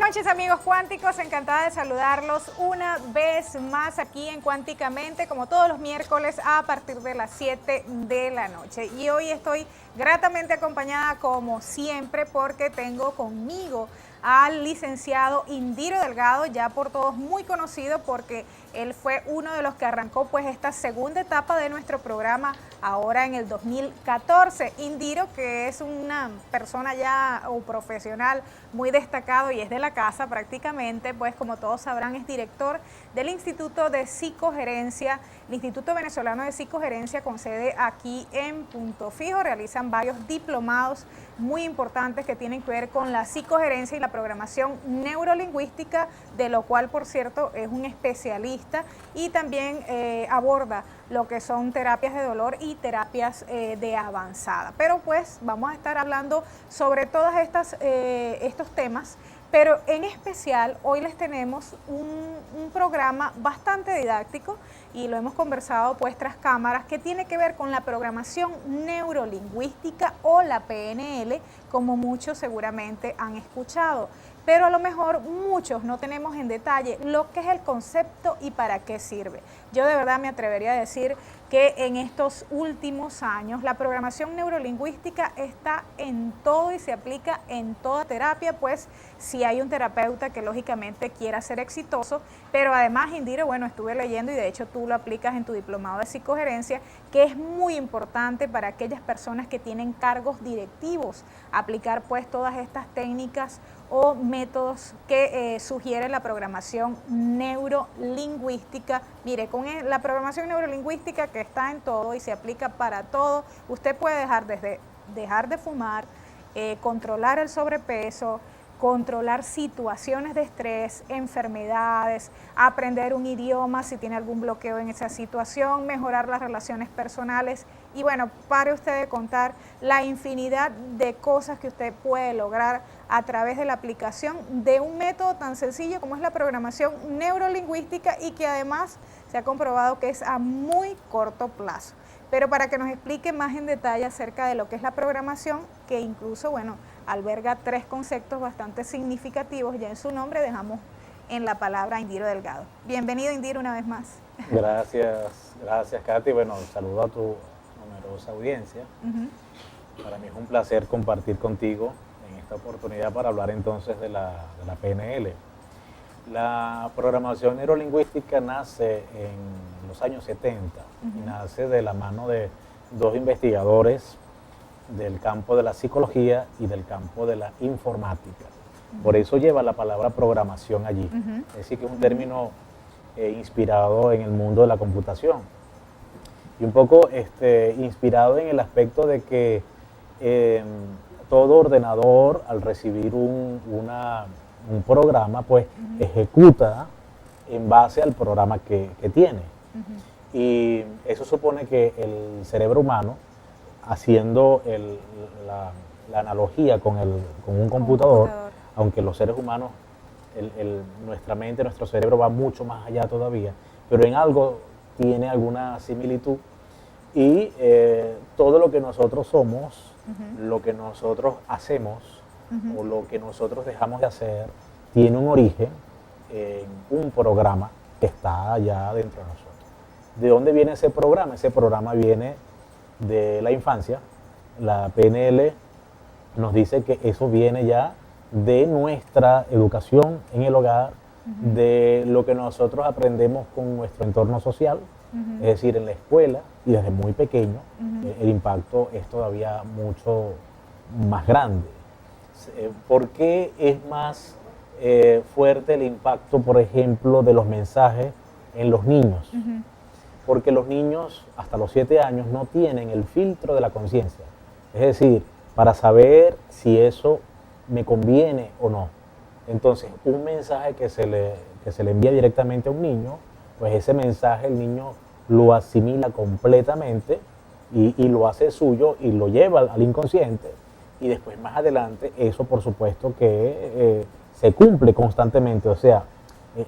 noches, amigos cuánticos, encantada de saludarlos una vez más aquí en Cuánticamente, como todos los miércoles a partir de las 7 de la noche. Y hoy estoy gratamente acompañada como siempre porque tengo conmigo al licenciado Indiro Delgado, ya por todos muy conocido porque él fue uno de los que arrancó pues esta segunda etapa de nuestro programa ahora en el 2014. Indiro, que es una persona ya o profesional muy destacado y es de la casa prácticamente, pues como todos sabrán es director del Instituto de Psicogerencia, el Instituto Venezolano de Psicogerencia con sede aquí en Punto Fijo. Realizan varios diplomados muy importantes que tienen que ver con la psicogerencia y la programación neurolingüística, de lo cual por cierto es un especialista, y también aborda lo que son terapias de dolor y terapias de avanzada. Pero pues vamos a estar hablando sobre todos estos temas, pero en especial hoy les tenemos un programa bastante didáctico y lo hemos conversado pues tras cámaras, que tiene que ver con la programación neurolingüística o la PNL, como muchos seguramente han escuchado, pero a lo mejor muchos no tenemos en detalle lo que es el concepto y para qué sirve. Yo de verdad me atrevería a decir que en estos últimos años la programación neurolingüística está en todo y se aplica en toda terapia, pues si hay un terapeuta que lógicamente quiera ser exitoso, pero además, Indiro, bueno, estuve leyendo y de hecho tú lo aplicas en tu diplomado de psicogerencia, que es muy importante para aquellas personas que tienen cargos directivos, aplicar pues todas estas técnicas o métodos que sugiere la programación neurolingüística. Mire, con la programación neurolingüística, que está en todo y se aplica para todo, usted puede dejar de fumar, controlar el sobrepeso, controlar situaciones de estrés, enfermedades, aprender un idioma si tiene algún bloqueo en esa situación, mejorar las relaciones personales y bueno, pare usted de contar la infinidad de cosas que usted puede lograr a través de la aplicación de un método tan sencillo como es la programación neurolingüística, y que además se ha comprobado que es a muy corto plazo. Pero para que nos explique más en detalle acerca de lo que es la programación, que incluso, bueno, alberga 3 conceptos bastante significativos, ya en su nombre dejamos en la palabra a Indiro Delgado. Bienvenido, Indiro, una vez más. Gracias, Katy. Bueno, saludo a tu numerosa audiencia. Para mí es un placer compartir contigo en esta oportunidad para hablar entonces de la PNL. La programación neurolingüística nace en los años 70 y nace de la mano de 2 investigadores del campo de la psicología y del campo de la informática. Por eso lleva la palabra programación allí. Es decir, que es un término inspirado en el mundo de la computación. Y un poco inspirado en el aspecto de que todo ordenador, al recibir un programa, pues ejecuta en base al programa que tiene. Y eso supone que el cerebro humano, haciendo la analogía con un computador, aunque los seres humanos, nuestra mente, nuestro cerebro va mucho más allá todavía, pero en algo tiene alguna similitud, y todo lo que nosotros somos, lo que nosotros hacemos o lo que nosotros dejamos de hacer, tiene un origen en un programa que está allá dentro de nosotros. ¿De dónde viene ese programa? Ese programa viene de la infancia. La PNL nos dice que eso viene ya de nuestra educación en el hogar, de lo que nosotros aprendemos con nuestro entorno social, es decir, en la escuela, y desde muy pequeño el impacto es todavía mucho más grande. ¿Por qué es más fuerte el impacto, por ejemplo, de los mensajes en los niños? Porque los niños hasta los 7 años no tienen el filtro de la conciencia. Es decir, para saber si eso me conviene o no. Entonces, un mensaje que se le envía directamente a un niño, pues ese mensaje el niño lo asimila completamente y lo hace suyo y lo lleva al inconsciente. Y después, más adelante, eso por supuesto que se cumple constantemente. O sea,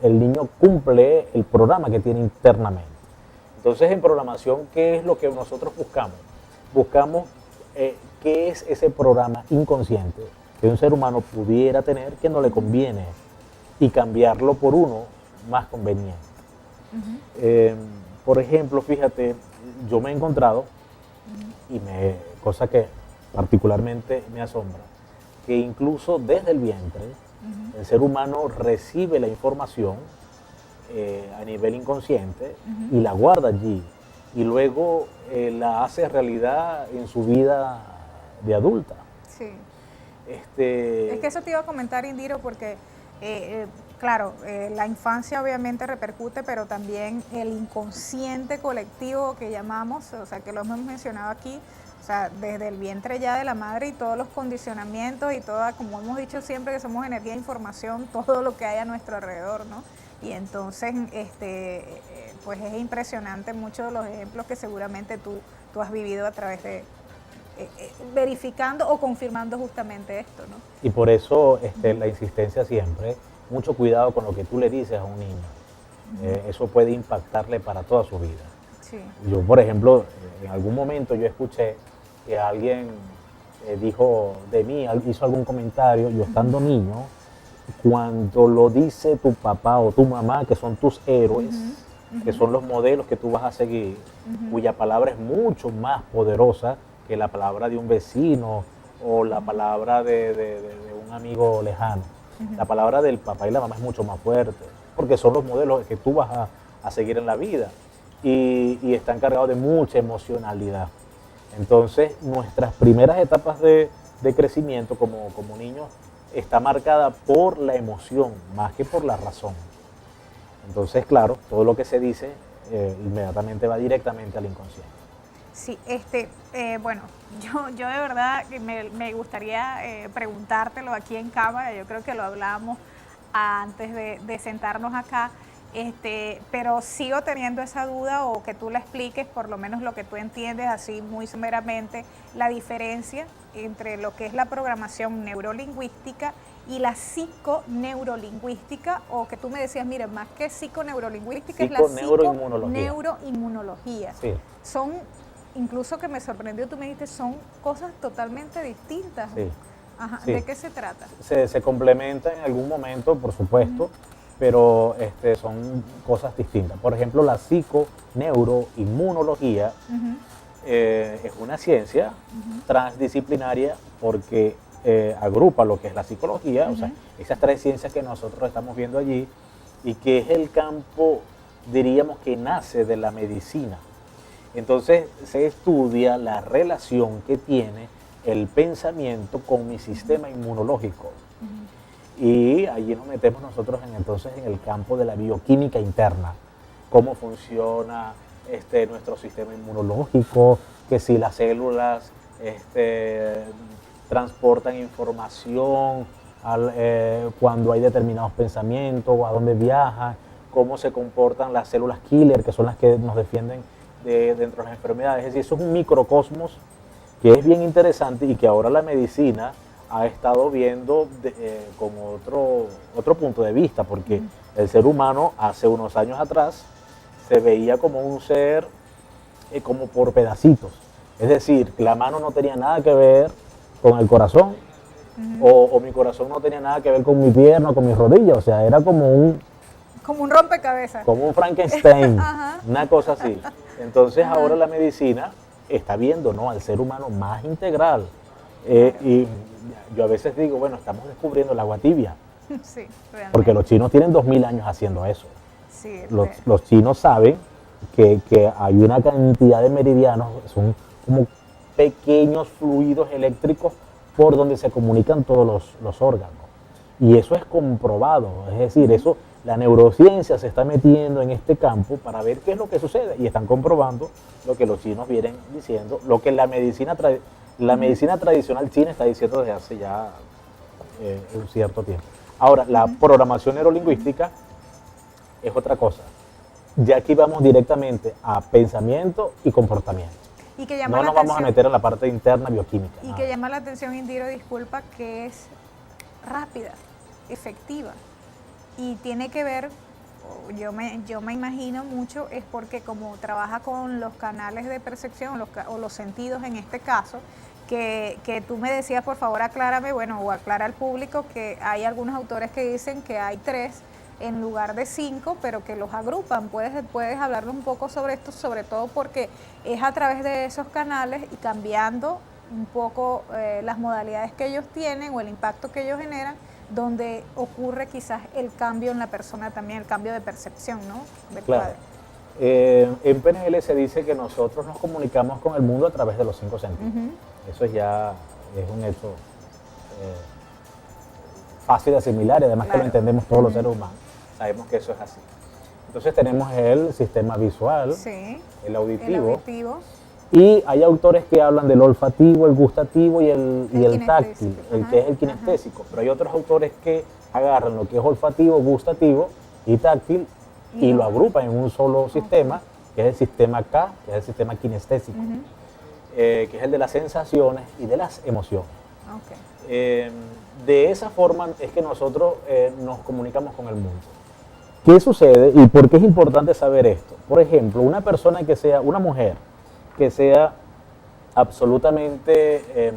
el niño cumple el programa que tiene internamente. Entonces, en programación, ¿qué es lo que nosotros buscamos? Buscamos qué es ese programa inconsciente que un ser humano pudiera tener que no le conviene y cambiarlo por uno más conveniente. Por ejemplo, fíjate, yo me he encontrado, cosa que particularmente me asombra, que incluso desde el vientre el ser humano recibe la información a nivel inconsciente y la guarda allí y luego la hace realidad en su vida de adulta. Sí. Es que eso te iba a comentar, Indiro, porque claro, la infancia obviamente repercute, pero también el inconsciente colectivo que llamamos, o sea, que lo hemos mencionado aquí, o sea, desde el vientre ya de la madre y todos los condicionamientos y toda, como hemos dicho siempre, que somos energía e información, todo lo que hay a nuestro alrededor, ¿no? Y entonces, pues es impresionante muchos de los ejemplos que seguramente tú has vivido a través de, verificando o confirmando justamente esto, ¿no? Y por eso la insistencia siempre, mucho cuidado con lo que tú le dices a un niño. Eso puede impactarle para toda su vida. Sí. Yo, por ejemplo, en algún momento yo escuché que alguien dijo de mí, hizo algún comentario, yo estando niño, cuando lo dice tu papá o tu mamá, que son tus héroes, que son los modelos que tú vas a seguir, cuya palabra es mucho más poderosa que la palabra de un vecino o la palabra de un amigo lejano. La palabra del papá y la mamá es mucho más fuerte, porque son los modelos que tú vas a seguir en la vida y están cargados de mucha emocionalidad. Entonces, nuestras primeras etapas de crecimiento como niños está marcada por la emoción más que por la razón. Entonces, claro, todo lo que se dice inmediatamente va directamente al inconsciente. Sí, bueno, yo de verdad que me gustaría preguntártelo aquí en cámara, yo creo que lo hablamos antes de sentarnos acá, pero sigo teniendo esa duda o que tú la expliques, por lo menos lo que tú entiendes así muy someramente, la diferencia entre lo que es la programación neurolingüística y la psiconeurolingüística, o que tú me decías, mira, más que psiconeurolingüística es la psiconeuroinmunología. Sí. Son, incluso que me sorprendió, tú me dijiste, son cosas totalmente distintas. Sí. Ajá, Sí. ¿de qué se trata? Se complementa en algún momento, por supuesto, pero son cosas distintas. Por ejemplo, la psiconeuroinmunología es una ciencia transdisciplinaria porque agrupa lo que es la psicología, o sea, esas tres ciencias que nosotros estamos viendo allí, y que es el campo, diríamos, que nace de la medicina. Entonces se estudia la relación que tiene el pensamiento con mi sistema inmunológico. Y allí nos metemos nosotros entonces en el campo de la bioquímica interna, cómo funciona nuestro sistema inmunológico, que si las células transportan información cuando hay determinados pensamientos, o a dónde viajan, cómo se comportan las células killer, que son las que nos defienden dentro de las enfermedades. Es decir, eso es un microcosmos que es bien interesante y que ahora la medicina ha estado viendo con otro punto de vista, porque el ser humano hace unos años atrás se veía como un ser como por pedacitos. Es decir, la mano no tenía nada que ver con el corazón, o mi corazón no tenía nada que ver con mi pierna o con mis rodillas, o sea, era como un rompecabezas. Como un Frankenstein, una cosa así. Entonces ahora la medicina está viendo, ¿no?, al ser humano más integral. Y yo a veces digo, bueno, estamos descubriendo el agua tibia. Sí, realmente. Porque los chinos tienen 2000 años haciendo eso. Sí, los chinos saben que hay una cantidad de meridianos, son como pequeños fluidos eléctricos por donde se comunican todos los órganos. Y eso es comprobado, es decir, la neurociencia se está metiendo en este campo para ver qué es lo que sucede y están comprobando lo que los chinos vienen diciendo, lo que la medicina tradicional china está diciendo desde hace ya un cierto tiempo. Ahora, la programación neurolingüística es otra cosa. Ya aquí vamos directamente a pensamiento y comportamiento. Y que llama no nos vamos a meter en la parte interna bioquímica. Y que llama la atención, Indiro, disculpa, que es rápida, efectiva. Y tiene que ver, yo me imagino mucho, es porque como trabaja con los canales de percepción o los sentidos en este caso, que tú me decías, por favor aclárame, bueno, o aclara al público que hay algunos autores que dicen que hay 3 en lugar de 5, pero que los agrupan. ¿Puedes hablarnos un poco sobre esto, sobre todo porque es a través de esos canales y cambiando un poco las modalidades que ellos tienen o el impacto que ellos generan, donde ocurre quizás el cambio en la persona también, el cambio de percepción, ¿no? Del Claro. cuadro. En PNL se dice que nosotros nos comunicamos con el mundo a través de los 5 sentidos. Eso ya es un hecho fácil de asimilar y además que lo entendemos todos los seres humanos. Sabemos que eso es así. Entonces tenemos el sistema visual, Sí, el el auditivo, auditivo, y hay autores que hablan del olfativo, el gustativo y el táctil, kinestésico. el que es el kinestésico. Pero hay otros autores que agarran lo que es olfativo, gustativo y táctil y lo agrupan en un solo sistema, que es el sistema K, que es el sistema kinestésico, que es el de las sensaciones y de las emociones. Okay. De esa forma es que nosotros nos comunicamos con el mundo. ¿Qué sucede y por qué es importante saber esto? Por ejemplo, una persona que sea, una mujer que sea absolutamente,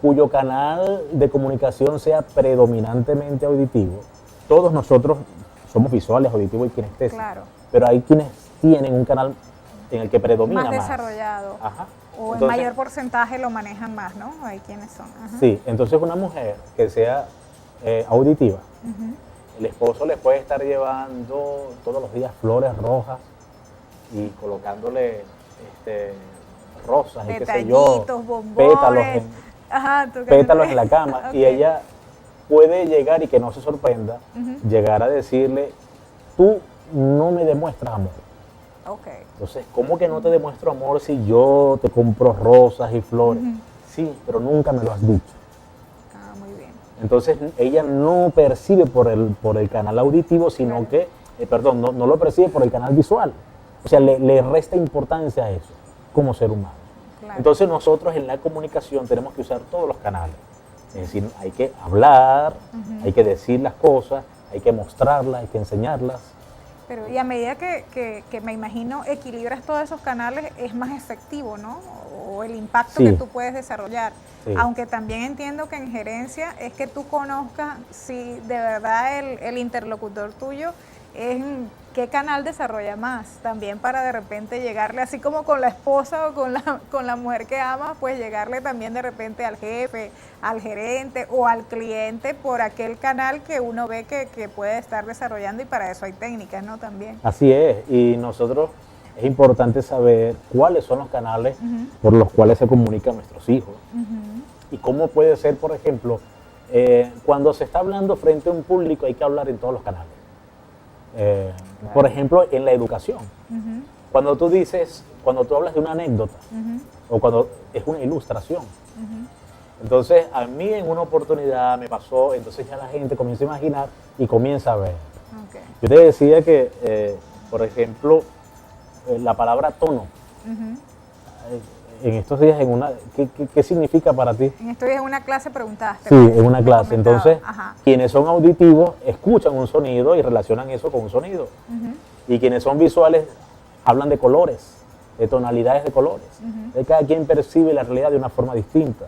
cuyo canal de comunicación sea predominantemente auditivo, todos nosotros somos visuales, auditivos y kinestésicos, Claro. pero hay quienes tienen un canal en el que predomina Más más. desarrollado. Ajá. O en Entonces, mayor porcentaje lo manejan más, ¿no? Hay quienes son. Ajá. sí, entonces una mujer que sea auditiva, el esposo le puede estar llevando todos los días flores rojas y colocándole rosas y qué sé yo, Detallitos, bombones. Ajá, pétalos en la cama. Ok. Y ella puede llegar y que no se sorprenda, llegar a decirle, tú no me demuestras amor. Ok. Entonces, ¿cómo que no te demuestro amor si yo te compro rosas y flores? Sí, pero nunca me lo has dicho. Ah, muy bien. Entonces, ella no percibe por el canal auditivo, sino que, no lo percibe por el canal visual. O sea, le resta importancia a eso, como ser humano. Claro. Entonces, nosotros en la comunicación tenemos que usar todos los canales. Es decir, hay que hablar, hay que decir las cosas, hay que mostrarlas, hay que enseñarlas. Pero y a medida que me imagino equilibras todos esos canales, es más efectivo, ¿no? O el impacto Sí. que tú puedes desarrollar. Sí. Aunque también entiendo que en gerencia es que tú conozcas si de verdad el interlocutor tuyo es qué canal desarrolla más, también para de repente llegarle, así como con la esposa o con la mujer que amas, pues llegarle también de repente al jefe, al gerente o al cliente por aquel canal que uno ve que puede estar desarrollando, y para eso hay técnicas, ¿no? También. Así es, y nosotros es importante saber cuáles son los canales por los cuales se comunican nuestros hijos. Y cómo puede ser, por ejemplo, cuando se está hablando frente a un público hay que hablar en todos los canales. Por ejemplo, en la educación. Cuando tú hablas de una anécdota o cuando es una ilustración. Entonces, a mí en una oportunidad me pasó, entonces ya la gente comienza a imaginar y comienza a ver. Okay. Yo te decía que, por ejemplo, la palabra tono, en estos días, ¿qué significa para ti? En estos días en una clase preguntaste. Sí, pues, en una me clase. comentaba. Entonces, Ajá. quienes son auditivos escuchan un sonido y relacionan eso con un sonido. Y quienes son visuales hablan de colores, de tonalidades de colores. De cada quien percibe la realidad de una forma distinta.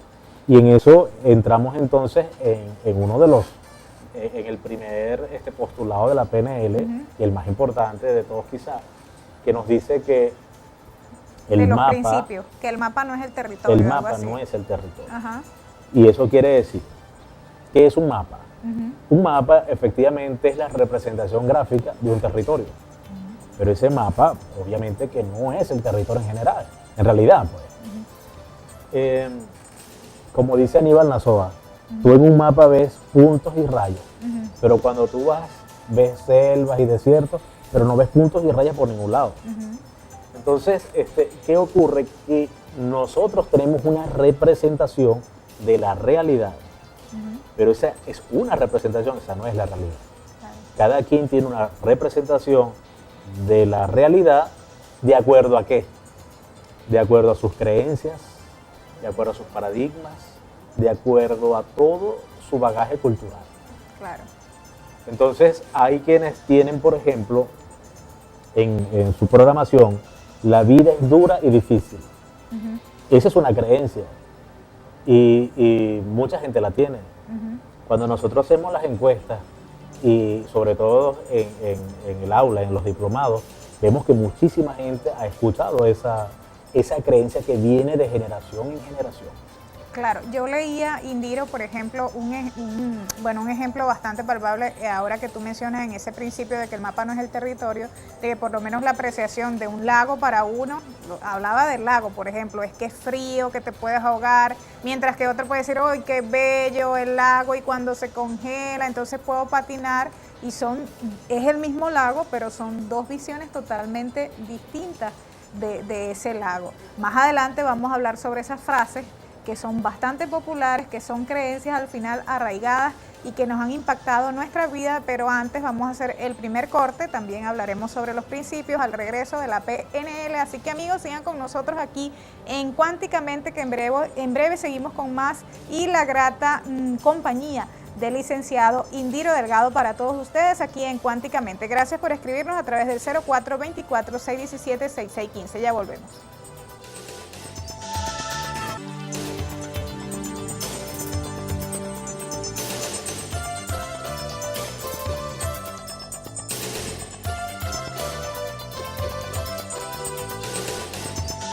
Y en eso entramos entonces en uno de los, en el primer postulado de la PNL, y el más importante de todos quizás, que nos dice que de los mapa, principios, que el mapa no es el territorio. el algo mapa así. no es el territorio. Ajá. Y eso quiere decir, ¿qué es un mapa? Un mapa efectivamente es la representación gráfica de un territorio. Pero ese mapa, obviamente que no es el territorio en general, en realidad, pues. Como dice Aníbal Nazoa, tú en un mapa ves puntos y rayas, pero cuando tú vas, ves selvas y desiertos, pero no ves puntos y rayas por ningún lado. Entonces, ¿qué ocurre? Que nosotros tenemos una representación de la realidad, pero esa es una representación, esa no es la realidad. Claro. Cada quien tiene una representación de la realidad, ¿de acuerdo a qué? De acuerdo a sus creencias, de acuerdo a sus paradigmas, de acuerdo a todo su bagaje cultural. Claro. Entonces, hay quienes tienen, por ejemplo, en su programación, la vida es dura y difícil. Esa es una creencia. y mucha gente la tiene. Cuando nosotros hacemos las encuestas, y sobre todo en el aula, en los diplomados, vemos que muchísima gente ha escuchado esa creencia que viene de generación en generación. Claro, yo leía, Indiro, por ejemplo, un ejemplo bastante palpable, ahora que tú mencionas en ese principio de que el mapa no es el territorio, de que por lo menos la apreciación de un lago para uno, hablaba del lago, por ejemplo, es que es frío, que te puedes ahogar, mientras que otro puede decir, ¡ay, qué bello el lago! Y cuando se congela, entonces puedo patinar, y es el mismo lago, pero son dos visiones totalmente distintas de ese lago. Más adelante vamos a hablar sobre esas frases que son bastante populares, que son creencias al final arraigadas y que nos han impactado nuestra vida, pero antes vamos a hacer el primer corte, también hablaremos sobre los principios al regreso de la PNL, así que amigos, sigan con nosotros aquí en Cuánticamente, que en breve seguimos con más y la grata compañía del licenciado Indiro Delgado para todos ustedes aquí en Cuánticamente. Gracias por escribirnos a través del 0424-617-6615, ya volvemos.